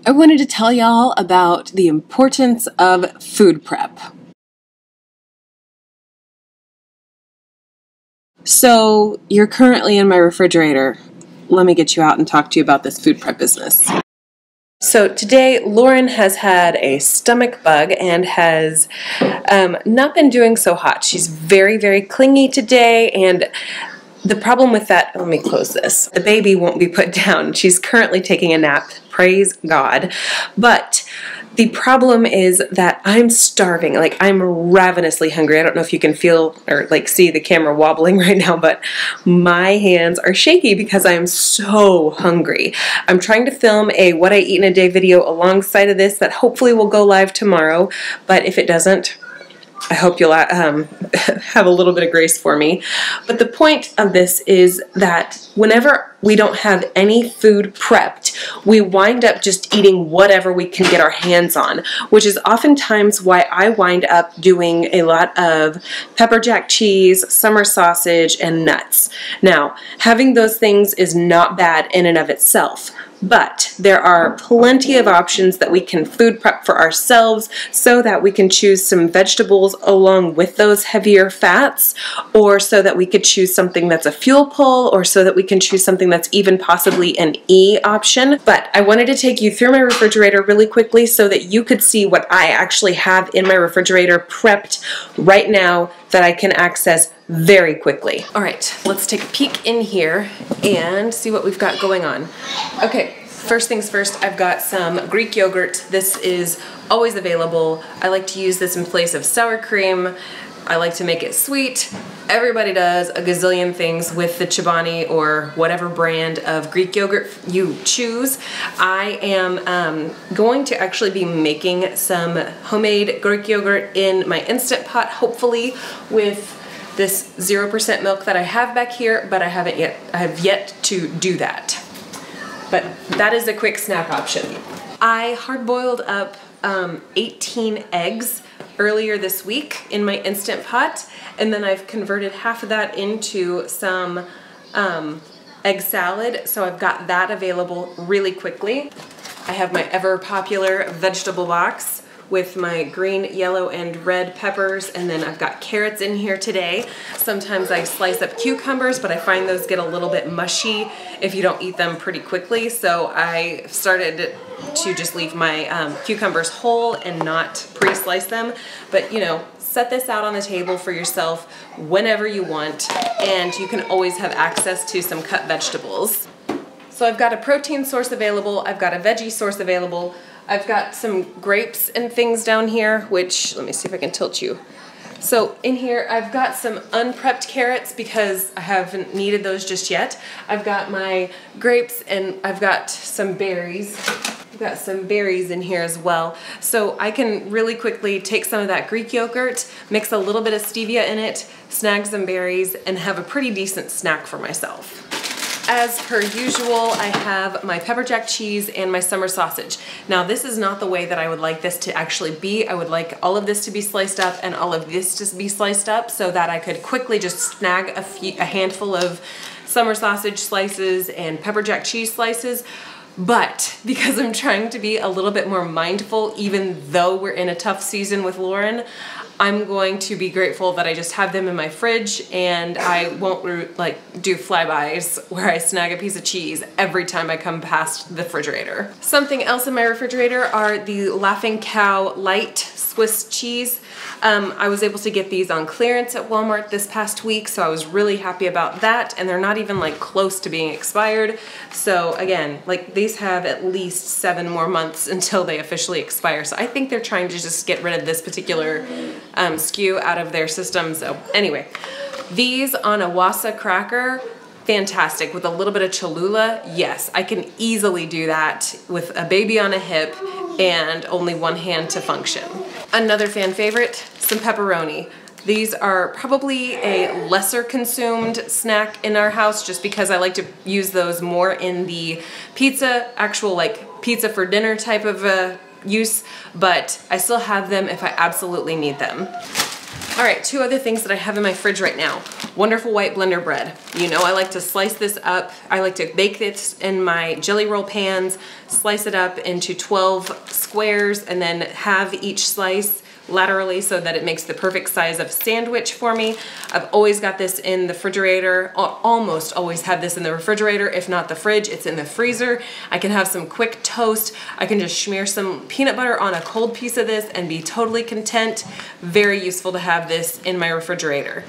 I wanted to tell y'all about the importance of food prep. So, you're currently in my refrigerator. Let me get you out and talk to you about this food prep business. So today, Lauren has had a stomach bug and has not been doing so hot. She's very, very clingy today, and the problem with that, let me close this. The baby won't be put down. She's currently taking a nap, praise God. But the problem is that I'm starving. Like, I'm ravenously hungry. I don't know if you can feel or like see the camera wobbling right now, but my hands are shaky because I'm so hungry. I'm trying to film a what I eat in a day video alongside of this that hopefully will go live tomorrow, but if it doesn't, I hope you'll have a little bit of grace for me. But the point of this is that whenever we don't have any food prepped, we wind up just eating whatever we can get our hands on, which is oftentimes why I wind up doing a lot of pepper jack cheese, summer sausage, and nuts. Now, having those things is not bad in and of itself, but there are plenty of options that we can food prep for ourselves so that we can choose some vegetables along with those heavier fats, or so that we could choose something that's a fuel pull, or so that we can choose something that's even possibly an E option. But I wanted to take you through my refrigerator really quickly so that you could see what I actually have in my refrigerator prepped right now that I can access very quickly. All right, let's take a peek in here and see what we've got going on. Okay, first things first, I've got some Greek yogurt. This is always available. I like to use this in place of sour cream. I like to make it sweet. Everybody does a gazillion things with the Chobani or whatever brand of Greek yogurt you choose. I am going to actually be making some homemade Greek yogurt in my Instant Pot, hopefully with this 0% milk that I have back here, but I have yet to do that. But that is a quick snack option. I hard-boiled up 18 eggs earlier this week in my Instant Pot, and then I've converted half of that into some egg salad, so I've got that available really quickly. I have my ever popular vegetable box with my green, yellow, and red peppers, and then I've got carrots in here today. Sometimes I slice up cucumbers, but I find those get a little bit mushy if you don't eat them pretty quickly, so I started to just leave my cucumbers whole and not pre-slice them. But you know, set this out on the table for yourself whenever you want, and you can always have access to some cut vegetables. So I've got a protein source available, I've got a veggie source available, I've got some grapes and things down here, which, let me see if I can tilt you. So in here, I've got some unprepped carrots because I haven't needed those just yet. I've got my grapes and I've got some berries. I've got some berries in here as well. So I can really quickly take some of that Greek yogurt, mix a little bit of stevia in it, snag some berries, and have a pretty decent snack for myself. As per usual, I have my pepper jack cheese and my summer sausage. Now, this is not the way that I would like this to actually be. I would like all of this to be sliced up and all of this to be sliced up so that I could quickly just snag a handful of summer sausage slices and pepper jack cheese slices. But because I'm trying to be a little bit more mindful, even though we're in a tough season with Lauren, I'm going to be grateful that I just have them in my fridge and I won't like do flybys where I snag a piece of cheese every time I come past the refrigerator. Something else in my refrigerator are the Laughing Cow Light Swiss cheese. I was able to get these on clearance at Walmart this past week, so I was really happy about that, and they're not even like close to being expired. So again, like these have at least 7 more months until they officially expire. So I think they're trying to just get rid of this particular SKU out of their system. So anyway, these on a Wassa cracker, fantastic. With a little bit of Cholula, yes, I can easily do that with a baby on a hip and only one hand to function. Another fan favorite, some pepperoni. These are probably a lesser consumed snack in our house just because I like to use those more in the pizza, actual like pizza for dinner type of use, but I still have them if I absolutely need them. All right, two other things that I have in my fridge right now. Wonderful white blender bread. You know I like to slice this up. I like to bake this in my jelly roll pans, slice it up into 12 squares, and then have each slice laterally so that it makes the perfect size of sandwich for me. I've always got this in the refrigerator, almost always have this in the refrigerator. If not the fridge, it's in the freezer. I can have some quick toast. I can just smear some peanut butter on a cold piece of this and be totally content. Very useful to have this in my refrigerator.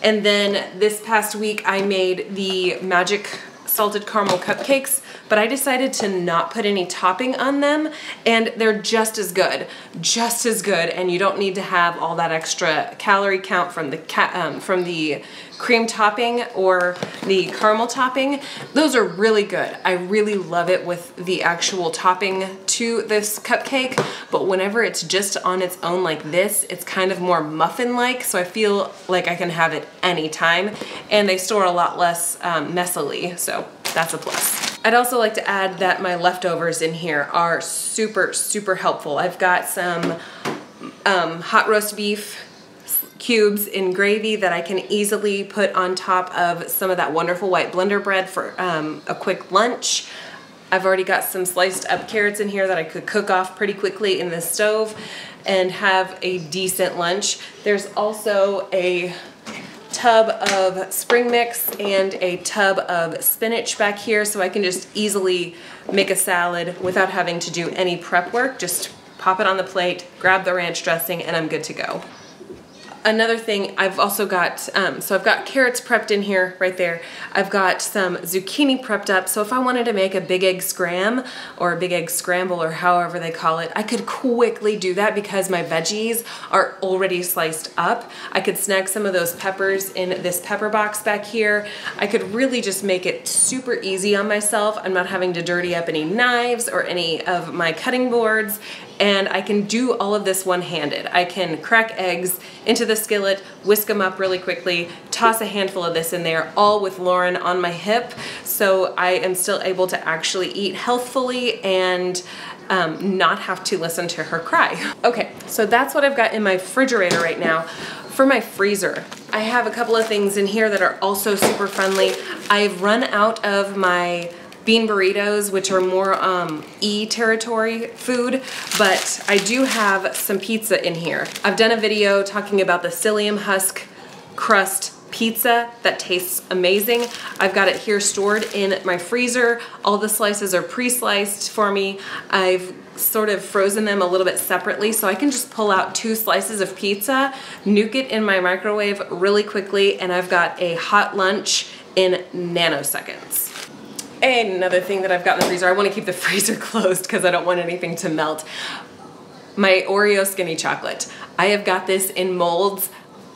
And then this past week I made the magic salted caramel cupcakes, but I decided to not put any topping on them, and they're just as good, and you don't need to have all that extra calorie count from the cream topping or the caramel topping. Those are really good. I really love it with the actual topping to this cupcake, but whenever it's just on its own like this, it's kind of more muffin-like, so I feel like I can have it anytime, and they store a lot less messily, so that's a plus. I'd also like to add that my leftovers in here are super, super helpful. I've got some hot roast beef cubes in gravy that I can easily put on top of some of that wonderful white blender bread for a quick lunch. I've already got some sliced up carrots in here that I could cook off pretty quickly in the stove and have a decent lunch. There's also a tub of spring mix and a tub of spinach back here, so I can just easily make a salad without having to do any prep work. Just pop it on the plate, grab the ranch dressing, and I'm good to go. Another thing, I've also got, so I've got carrots prepped in here, right there. I've got some zucchini prepped up, so if I wanted to make a big egg scram or a big egg scramble or however they call it, I could quickly do that because my veggies are already sliced up. I could snag some of those peppers in this pepper box back here. I could really just make it super easy on myself. I'm not having to dirty up any knives or any of my cutting boards, and I can do all of this one-handed. I can crack eggs into the skillet, whisk them up really quickly, toss a handful of this in there, all with Lauren on my hip, so I am still able to actually eat healthfully and not have to listen to her cry. Okay, so that's what I've got in my refrigerator right now. For my freezer, I have a couple of things in here that are also super friendly. I've run out of my bean burritos, which are more E territory food, but I do have some pizza in here. I've done a video talking about the psyllium husk crust pizza that tastes amazing. I've got it here stored in my freezer. All the slices are pre-sliced for me. I've sort of frozen them a little bit separately, so I can just pull out 2 slices of pizza, nuke it in my microwave really quickly, and I've got a hot lunch in nanoseconds. Another thing that I've got in the freezer, I want to keep the freezer closed because I don't want anything to melt. My Oreo skinny chocolate. I have got this in molds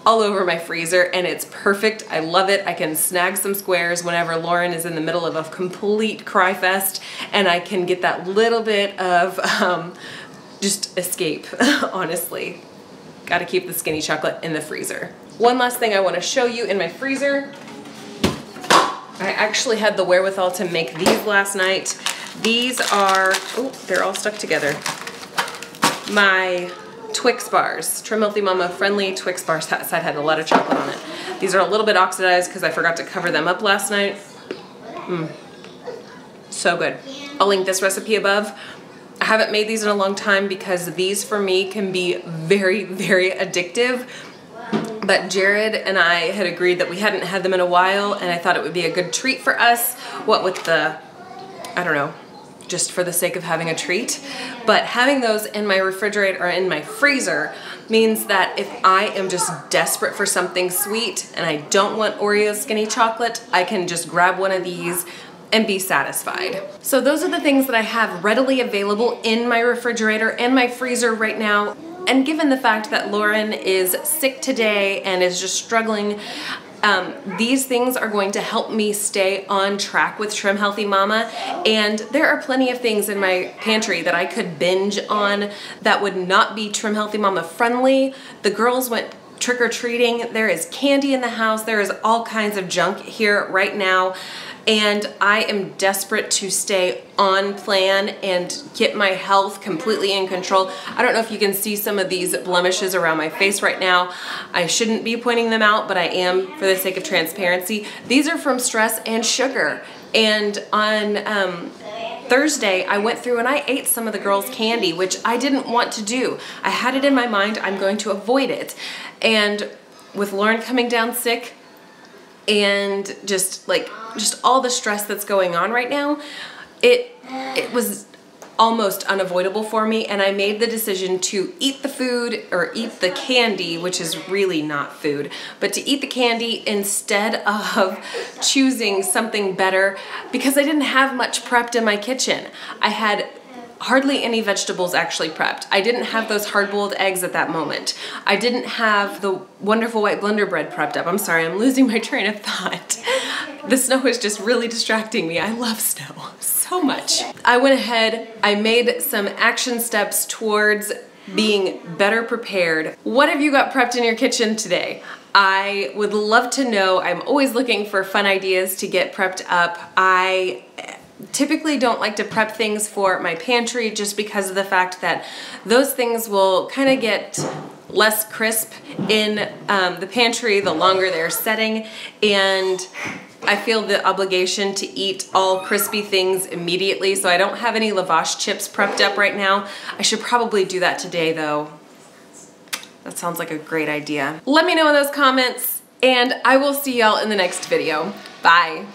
all over my freezer and it's perfect. I love it. I can snag some squares whenever Lauren is in the middle of a complete cry fest, and I can get that little bit of just escape, honestly. Got to keep the skinny chocolate in the freezer. One last thing I want to show you in my freezer. I actually had the wherewithal to make these last night. These are, oh, they're all stuck together. My Twix bars, Trim Healthy Mama friendly Twix bars. That side had a lot of chocolate on it. These are a little bit oxidized because I forgot to cover them up last night. So good. I'll link this recipe above. I haven't made these in a long time because these for me can be very, very addictive. But Jared and I had agreed that we hadn't had them in a while, and I thought it would be a good treat for us. What with the, I don't know, just for the sake of having a treat. But having those in my refrigerator or in my freezer means that if I am just desperate for something sweet and I don't want Oreo skinny chocolate, I can just grab one of these and be satisfied. So those are the things that I have readily available in my refrigerator and my freezer right now. And given the fact that Lauren is sick today and is just struggling, these things are going to help me stay on track with Trim Healthy Mama. And there are plenty of things in my pantry that I could binge on that would not be Trim Healthy Mama friendly. The girls went trick-or-treating. There is candy in the house. There is all kinds of junk here right now. and I am desperate to stay on plan and get my health completely in control. I don't know if you can see some of these blemishes around my face right now. I shouldn't be pointing them out, but I am for the sake of transparency. These are from stress and sugar. And on Thursday, I went through and I ate some of the girls' candy, which I didn't want to do. I had it in my mind, I'm going to avoid it. And with Lauren coming down sick and just all the stress that's going on right now, it was almost unavoidable for me, and I made the decision to eat the food, or eat the candy, which is really not food, but to eat the candy instead of choosing something better, because I didn't have much prepped in my kitchen. I had hardly any vegetables actually prepped. I didn't have those hard-boiled eggs at that moment. I didn't have the wonderful white blender bread prepped up. I'm sorry, I'm losing my train of thought. The snow is just really distracting me. I love snow so much. I went ahead, I made some action steps towards being better prepared. What have you got prepped in your kitchen today? I would love to know. I'm always looking for fun ideas to get prepped up. I typically don't like to prep things for my pantry just because of the fact that those things will kind of get less crisp in the pantry the longer they're setting, and I feel the obligation to eat all crispy things immediately, so I don't have any lavash chips prepped up right now. I should probably do that today though. That sounds like a great idea. Let me know in those comments, and I will see y'all in the next video. Bye.